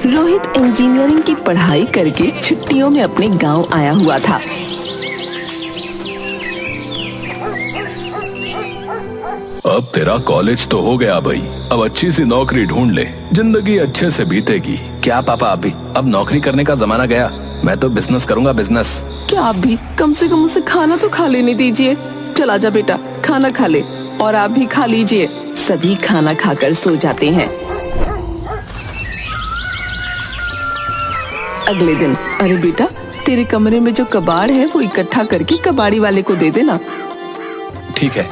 Rohit engineering की पढ़ाई करके छुट्टियों में अपने गांव आया हुआ था। अब तेरा कॉलेज तो हो गया भाई, अब अच्छी सी नौकरी ढूंढ ले, जिंदगी अच्छे से बीतेगी। क्या पापा, अभी अब नौकरी करने का जमाना गया, मैं तो बिजनेस करूंगा, बिजनेस। क्या आप भी कम से कम उसे खाना तो खा लेने दीजिए। चला जा बेटा, खाना खा ले, और आप भी खा लीजिए। सभी खाना खाकर सो जाते हैं। अगले दिन, अरे बेटा, तेरे कमरे में जो कबाड़ है वो इकट्ठा करके कबाड़ी वाले को दे देना। ठीक है।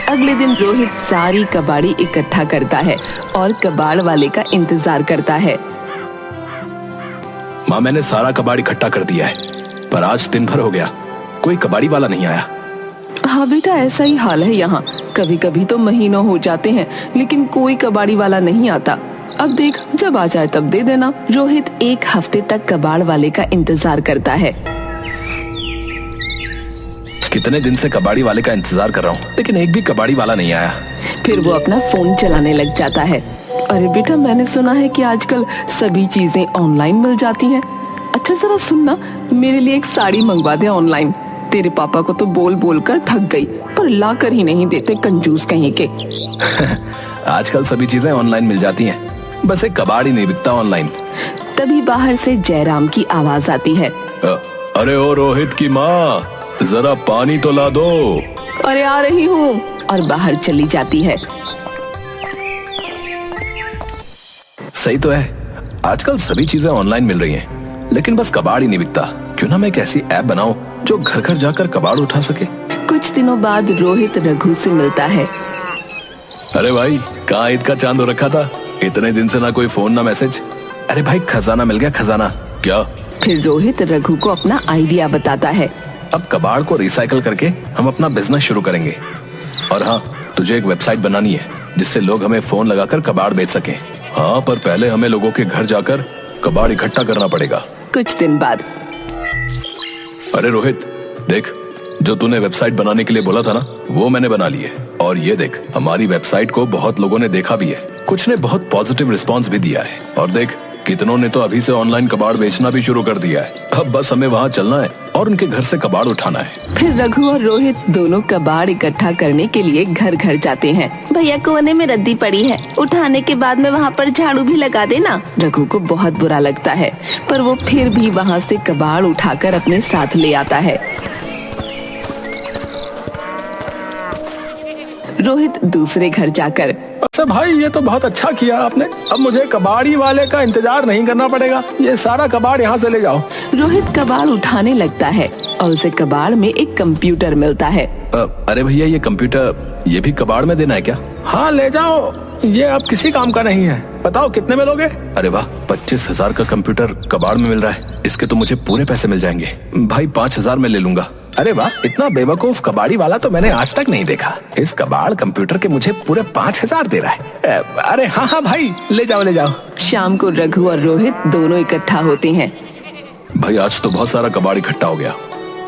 अगले दिन रोहित सारी कबाड़ी इकट्ठा करता है और कबाड़ वाले का इंतजार करता है। माँ, मैंने सारा कबाड़ इकट्ठा कर दिया है, पर आज दिन भर हो गया, कोई कबाड़ी वाला नहीं आया। हाँ बेटा, ऐसा ही हाल है यहाँ। कभी कभी तो महीनों हो जाते हैं लेकिन कोई कबाड़ी वाला नहीं आता। अब देख, जब आ जाए तब दे देना। रोहित एक हफ्ते तक कबाड़ वाले का इंतजार करता है। कितने दिन से कबाड़ी वाले का इंतजार कर रहा हूँ, लेकिन एक भी कबाड़ी वाला नहीं आया। फिर वो अपना फोन चलाने लग जाता है। अरे बेटा, मैंने सुना है कि आजकल सभी चीजें ऑनलाइन मिल जाती हैं। अच्छा जरा सुनना, मेरे लिए एक साड़ी मंगवा दे ऑनलाइन। तेरे पापा को तो बोल बोल कर थक गई, पर ला कर ही नहीं देते, कंजूस कहीं के। आजकल सभी चीजें ऑनलाइन मिल जाती हैं, बस एक कबाड़ ही नहीं बिकता ऑनलाइन। तभी बाहर से जयराम की आवाज आती है। अरे ओ रोहित की माँ, जरा पानी तो ला दो। अरे आ रही हूँ, और बाहर चली जाती है। सही तो है, आजकल सभी चीजें ऑनलाइन मिल रही हैं, लेकिन बस कबाड़ ही नहीं बिकता। क्यों ना मैं एक ऐसी ऐप बनाऊं जो घर घर जाकर कबाड़ उठा सके। कुछ दिनों बाद रोहित रघु से मिलता है। अरे भाई, कहाँ ईद का चांद हो रखा था? इतने दिन से ना कोई फोन ना मैसेज। अरे भाई, खजाना मिल गया, खजाना। क्या? फिर रोहित रघु को अपना आइडिया बताता है। अब कबाड़ को रिसाइकल करके हम अपना बिजनेस शुरू करेंगे। और हाँ, तुझे एक वेबसाइट बनानी है जिससे लोग हमें फोन लगाकर कबाड़ बेच सकें। हाँ, पर पहले हमें लोगों के घर जाकर कबाड़ इकट्ठा करना पड़ेगा। कुछ दिन बाद। अरे रोहित, देख, जो तूने वेबसाइट बनाने के लिए बोला था ना, वो मैंने बना ली है। और ये देख, हमारी वेबसाइट को बहुत लोगों ने देखा भी है, कुछ ने बहुत पॉजिटिव रिस्पांस भी दिया है। और देख, कितनों ने तो अभी से ऑनलाइन कबाड़ बेचना भी शुरू कर दिया है। अब बस हमें वहाँ चलना है और उनके घर से कबाड़ उठाना है। फिर रघु और रोहित दोनों कबाड़ इकट्ठा करने के लिए घर घर जाते हैं। भैया, कोने में रद्दी पड़ी है, उठाने के बाद में वहाँ पर झाड़ू भी लगा देना। रघु को बहुत बुरा लगता है, पर वो फिर भी वहाँ से कबाड़ उठाकर अपने साथ ले आता है। रोहित दूसरे घर जाकर, अच्छा भाई, ये तो बहुत अच्छा किया आपने, अब मुझे कबाड़ी वाले का इंतजार नहीं करना पड़ेगा, ये सारा कबाड़ यहाँ से ले जाओ। रोहित कबाड़ उठाने लगता है और उसे कबाड़ में एक कंप्यूटर मिलता है। अरे भैया, ये कंप्यूटर ये भी कबाड़ में देना है क्या? हाँ ले जाओ, ये अब किसी काम का नहीं है। बताओ कितने में लोगे? अरे वाह, 25,000 का कंप्यूटर कबाड़ में मिल रहा है, इसके तो मुझे पूरे पैसे मिल जाएंगे। भाई 5,000 में ले लूंगा। अरे वाह, इतना बेवकूफ कबाड़ी वाला तो मैंने आज तक नहीं देखा। इस कबाड़ कंप्यूटर के मुझे पूरे 5,000 दे रहा है। अरे हाँ हाँ भाई, ले जाओ ले जाओ। शाम को रघु और रोहित दोनों इकट्ठा होते हैं। भाई, आज तो बहुत सारा कबाड़ इकट्ठा हो गया,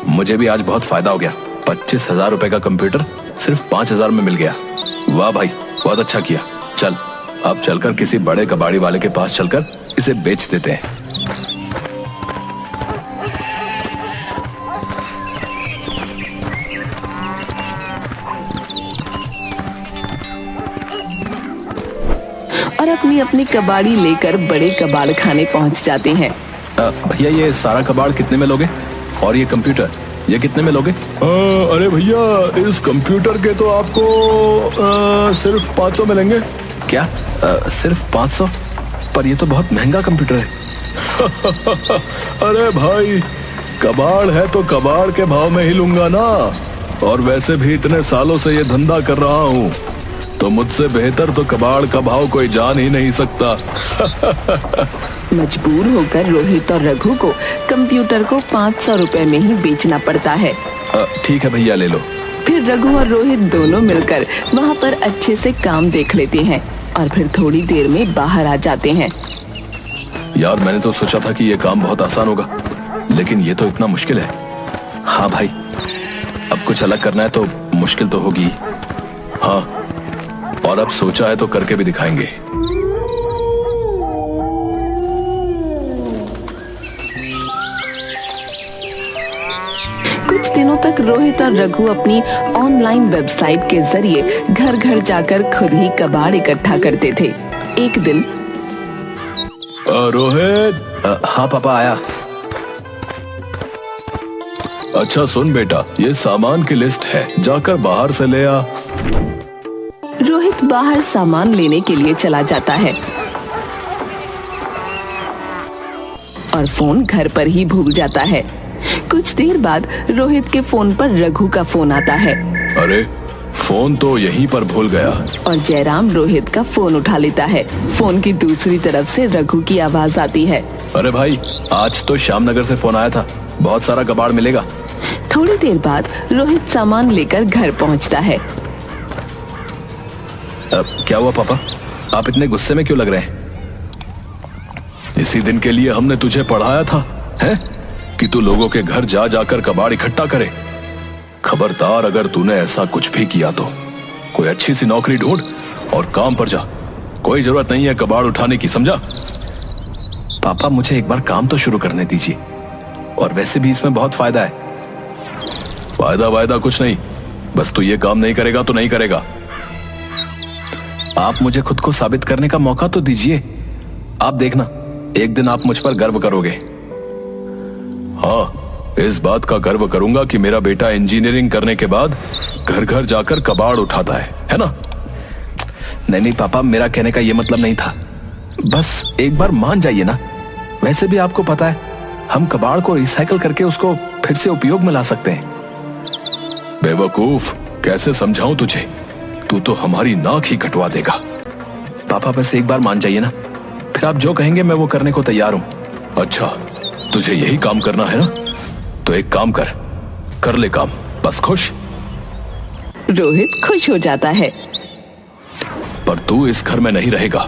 मुझे भी आज बहुत फायदा हो गया। 25,000 रुपए का कंप्यूटर सिर्फ 5,000 में मिल गया। वाह भाई, बहुत अच्छा किया। चल, अब चलकर किसी बड़े कबाड़ी वाले के पास चलकर इसे बेच देते हैं। और अपनी अपनी कबाड़ी लेकर बड़े कबाड़ खाने पहुंच जाते हैं। भैया, ये सारा कबाड़ कितने में लोगे? और ये कंप्यूटर, ये कितने में लोगे? अरे भैया, इस कंप्यूटर के तो आपको सिर्फ 500 मिलेंगे। क्या? सिर्फ 500? पर ये तो बहुत महंगा कंप्यूटर है। अरे भाई, कबाड़ है तो कबाड़ के भाव में ही लूंगा ना। और वैसे भी इतने सालों से ये धंधा कर रहा हूँ, तो मुझसे बेहतर तो कबाड़ का भाव कोई जान ही नहीं सकता। मजबूर होकर रोहित और रघु को कंप्यूटर को 500 रुपए में ही बेचना पड़ता है। ठीक है भैया, ले लो। फिर रघु और रोहित दोनों मिलकर वहाँ पर अच्छे से काम देख लेते हैं और फिर थोड़ी देर में बाहर आ जाते हैं। यार, मैंने तो सोचा था कि ये काम बहुत आसान होगा, लेकिन ये तो इतना मुश्किल है। हाँ भाई, अब कुछ अलग करना है तो मुश्किल तो होगी। हाँ, और अब सोचा है तो करके भी दिखाएंगे। कुछ दिनों तक रोहित और रघु अपनी ऑनलाइन वेबसाइट के जरिए घर घर जाकर खुद ही कबाड़ इकट्ठा करते थे। एक दिन रोहित। हाँ पापा आया। अच्छा सुन बेटा, ये सामान की लिस्ट है, जाकर बाहर से ले आ। रोहित बाहर सामान लेने के लिए चला जाता है और फोन घर पर ही भूल जाता है। कुछ देर बाद रोहित के फोन पर रघु का फोन आता है। अरे फोन तो यहीं पर भूल गया। और जयराम रोहित का फोन उठा लेता है। फोन की दूसरी तरफ से रघु की आवाज आती है। अरे भाई, आज तो श्यामनगर से फोन आया था, बहुत सारा कबाड़ मिलेगा। थोड़ी देर बाद रोहित सामान लेकर घर पहुंचता है। क्या हुआ पापा, आप इतने गुस्से में क्यों लग रहे हैं? इसी दिन के लिए हमने तुझे पढ़ाया था, हैं? कि तू लोगों के घर जा जाकर कबाड़ इकट्ठा करे। खबरदार, अगर तूने ऐसा कुछ भी किया तो कोई अच्छी सी नौकरी ढूंढ और काम पर जा। कोई जरूरत नहीं है कबाड़ उठाने की, समझा? पापा मुझे एक बार काम तो शुरू करने दीजिए, और वैसे भी इसमें बहुत फायदा है। फायदा कुछ नहीं, बस तू ये काम नहीं करेगा तो नहीं करेगा। आप मुझे खुद को साबित करने का मौका तो दीजिए। आप देखना, एक दिन आप मुझ पर गर्व करोगे। हाँ, इस बात का गर्व करूंगा कि मेरा बेटा इंजीनियरिंग करने के बाद घर घर जाकर कबाड़ उठाता है ना? नहीं पापा, मेरा कहने का ये मतलब नहीं था। बस एक बार मान जाइए ना। वैसे भी आपको पता है, हम कबाड़ को रिसाइकल करके उसको फिर से उपयोग में ला सकते हैं। बेवकूफ, कैसे समझाऊं तुझे? तू तो हमारी नाक ही कटवा देगा। पापा बस एक बार मान जाइए ना, फिर आप जो कहेंगे मैं वो करने को तैयार हूं। अच्छा, तुझे यही काम करना है ना? तो एक काम कर ले काम, बस खुश। रोहित खुश हो जाता है। पर तू इस घर में नहीं रहेगा,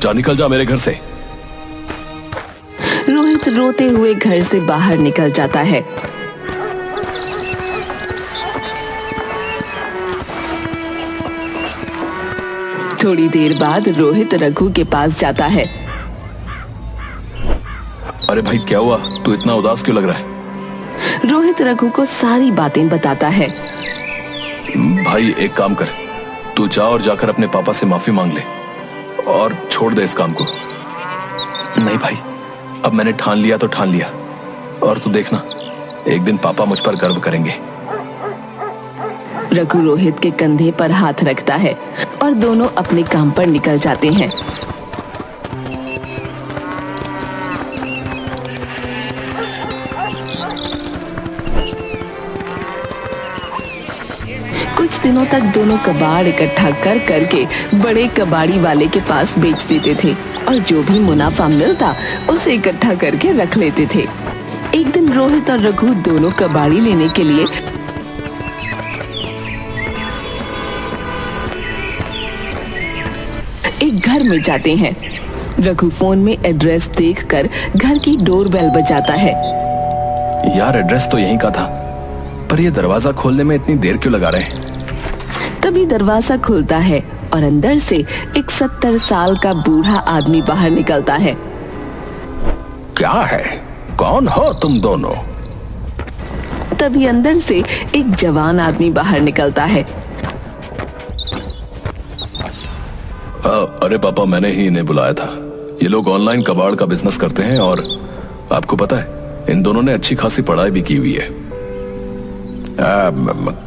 जा, निकल जा मेरे घर से। रोहित रोते हुए घर से बाहर निकल जाता है। थोड़ी देर बाद रोहित रघु के पास जाता है। अरे भाई, क्या हुआ? तू इतना उदास क्यों लग रहा है? रोहित रघु को सारी बातें बताता है। भाई एक काम कर, तू जा और जाकर अपने पापा से माफी मांग ले और छोड़ दे इस काम को। नहीं भाई, अब मैंने ठान लिया तो ठान लिया, और तू देखना, एक दिन पापा मुझ पर गर्व करेंगे। रघु रोहित के कंधे पर हाथ रखता है और दोनों अपने काम पर निकल जाते हैं। कुछ दिनों तक दोनों कबाड़ इकट्ठा कर करके बड़े कबाड़ी वाले के पास बेच देते थे और जो भी मुनाफा मिलता उसे इकट्ठा करके रख लेते थे। एक दिन रोहित और रघु दोनों कबाड़ी लेने के लिए एक घर में जाते हैं। रघु फोन में एड्रेस देखकर घर की डोरबेल बजाता है। यार, एड्रेस तो यहीं का था, पर ये दरवाजा खोलने में इतनी देर क्यों लगा रहे हैं? तभी दरवाजा खुलता है और अंदर से एक 70 साल का बूढ़ा आदमी बाहर निकलता है। क्या है? कौन हो तुम दोनों? तभी अंदर से एक जवान आदमी बाहर निकलता है। अरे पापा, मैंने ही इन्हें बुलाया था। ये लोग ऑनलाइन कबाड़ का बिजनेस करते हैं और आपको पता है, इन दोनों ने अच्छी खासी पढ़ाई भी की हुई है।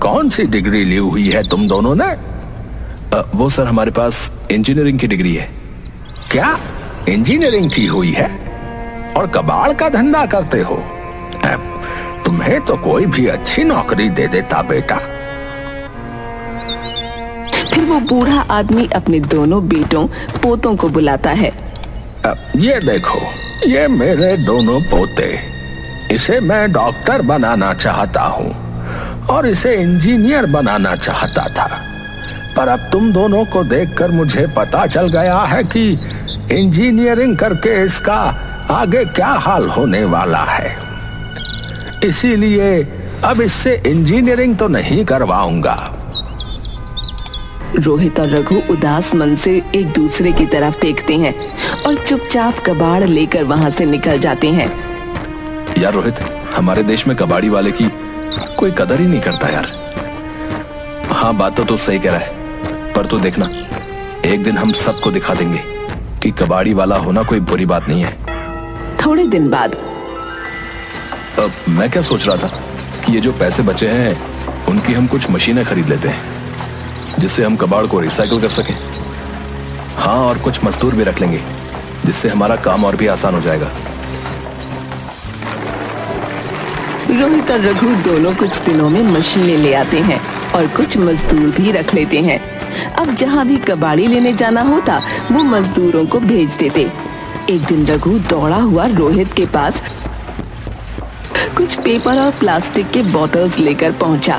कौन सी डिग्री ली हुई है तुम दोनों ने? वो सर, हमारे पास इंजीनियरिंग की डिग्री है। क्या इंजीनियरिंग की हुई है और कबाड़ का धंधा करते हो? तुम्हें तो कोई भी अच्छी नौकरी दे देता बेटा। फिर वो बूढ़ा आदमी अपने दोनों बेटों पोतों को बुलाता है। ये देखो, ये मेरे दोनों पोते। इसे मैं डॉक्टर बनाना चाहता हूँ और इसे इंजीनियर बनाना चाहता था, पर अब तुम दोनों को देखकर मुझे पता चल गया है कि इंजीनियरिंग करके इसका आगे क्या हाल होने वाला है। इसीलिए अब इससे इंजीनियरिंग तो नहीं करवाऊंगा। रोहित और रघु उदास मन से एक दूसरे की तरफ देखते हैं और चुपचाप कबाड़ लेकर वहां से निकल जाते हैं। यार रोहित, हमारे देश में कबाड़ी वाले की कोई कदर ही नहीं करता यार। हाँ, बात तो तू सही कह रहा है, पर तू देखना, एक दिन हम सबको दिखा देंगे कि कबाड़ी वाला होना कोई बुरी बात नहीं है। थोड़े दिन बाद अब मैं क्या सोच रहा था कि ये जो पैसे बचे हैं उनकी हम कुछ मशीनें खरीद लेते हैं जिससे हम कबाड़ को रिसाइकिल कर सकें। हाँ, और कुछ मजदूर भी रख लेंगे जिससे हमारा काम और भी आसान हो जाएगा। रोहित और रघु दोनों कुछ दिनों में मशीनें ले आते हैं और कुछ मजदूर भी रख लेते हैं। अब जहाँ भी कबाड़ी लेने जाना होता वो मजदूरों को भेज देते। एक दिन रघु दौड़ा हुआ रोहित के पास कुछ पेपर और प्लास्टिक के बोतल्स लेकर पहुंचा।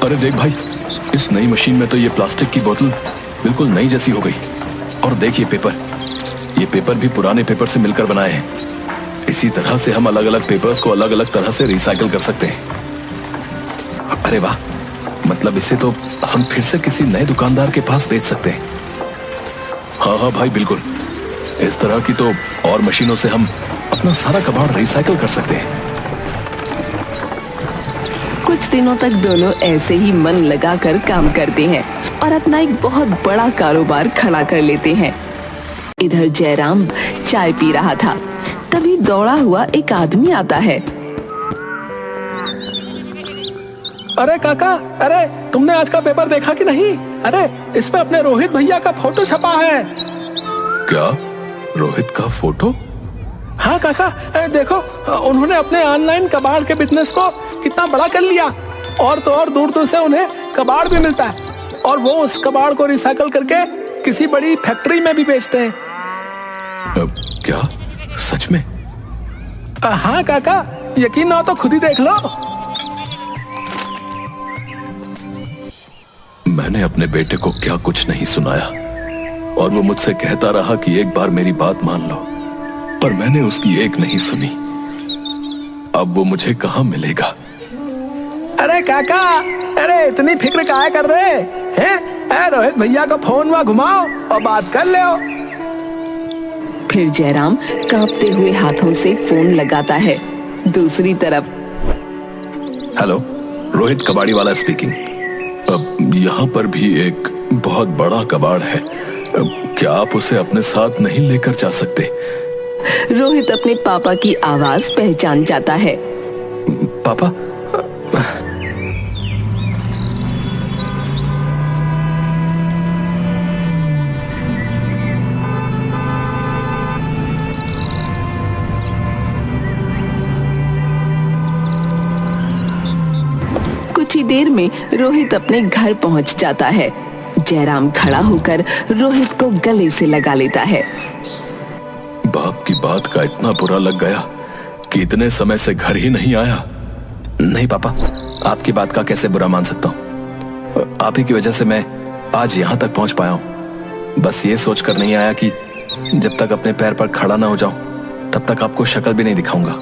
अरे देख भाई, इस नई मशीन में तो ये प्लास्टिक की बोतल बिल्कुल नई जैसी हो गई। और देख ये पेपर भी पुराने पेपर से मिलकर बनाए हैं। इसी तरह से हम अलग अलग पेपर्स को अलग अलग तरह से रिसाइकिल कर सकते हैं। अरे वाह, मतलब इसे तो हम फिर से किसी नए दुकानदार के पास बेच सकते हैं। हाँ हाँ भाई, बिल्कुल। इस तरह की तो और मशीनों से हम अपना सारा कबाड़ रिसाइकिल कर सकते हैं। कुछ दिनों तक दोनों ऐसे ही मन लगाकर काम करते हैं और अपना एक बहुत बड़ा कारोबार खड़ा कर लेते हैं। इधर जयराम चाय पी रहा था, तभी दौड़ा हुआ एक आदमी आता है। अरे काका, अरे तुमने आज का पेपर देखा कि नहीं? अरे इसमें अपने रोहित भैया का फोटो छपा है। क्या? रोहित का फोटो? हाँ काका, देखो उन्होंने अपने ऑनलाइन कबाड़ के बिजनेस को कितना बड़ा कर लिया। और तो और दूर दूर से उन्हें कबाड़ भी मिलता है और वो उस कबाड़ को रिसाइकल करके किसी बड़ी फैक्ट्री में भी बेचते हैं। क्या? सच में? हाँ काका, यकीन ना हो तो खुद ही देख लो। मैंने अपने बेटे को क्या कुछ नहीं सुनाया और वो मुझसे कहता रहा कि एक बार मेरी बात मान लो, पर मैंने उसकी एक नहीं सुनी। अब वो मुझे कहाँ मिलेगा? अरे काका, अरे इतनी फिक्र काहे कर रहे हैं? रोहित भैया का फोन वहां घुमाओ और बात कर लो। फिर जयराम कांपते हुए हाथों से फोन लगाता है। दूसरी तरफ, हेलो, रोहित कबाड़ी वाला स्पीकिंग। अब यहाँ पर भी एक बहुत बड़ा कबाड़ है। क्या आप उसे अपने साथ नहीं लेकर जा सकते? रोहित अपने पापा की आवाज पहचान जाता है। पापा? कुछ ही देर में रोहित अपने घर पहुंच जाता है। जयराम खड़ा होकर रोहित को गले से लगा लेता है। बाप की बात का इतना बुरा लग गया कि इतने समय से घर ही नहीं आया। नहीं पापा, आपकी बात का कैसे बुरा मान सकता हूँ? आप ही की वजह से मैं आज यहाँ तक पहुँच पाया हूँ। बस ये सोचकर नहीं आया कि जब तक अपने पैर पर खड़ा ना हो जाऊं तब तक आपको शक्ल भी नहीं दिखाऊंगा।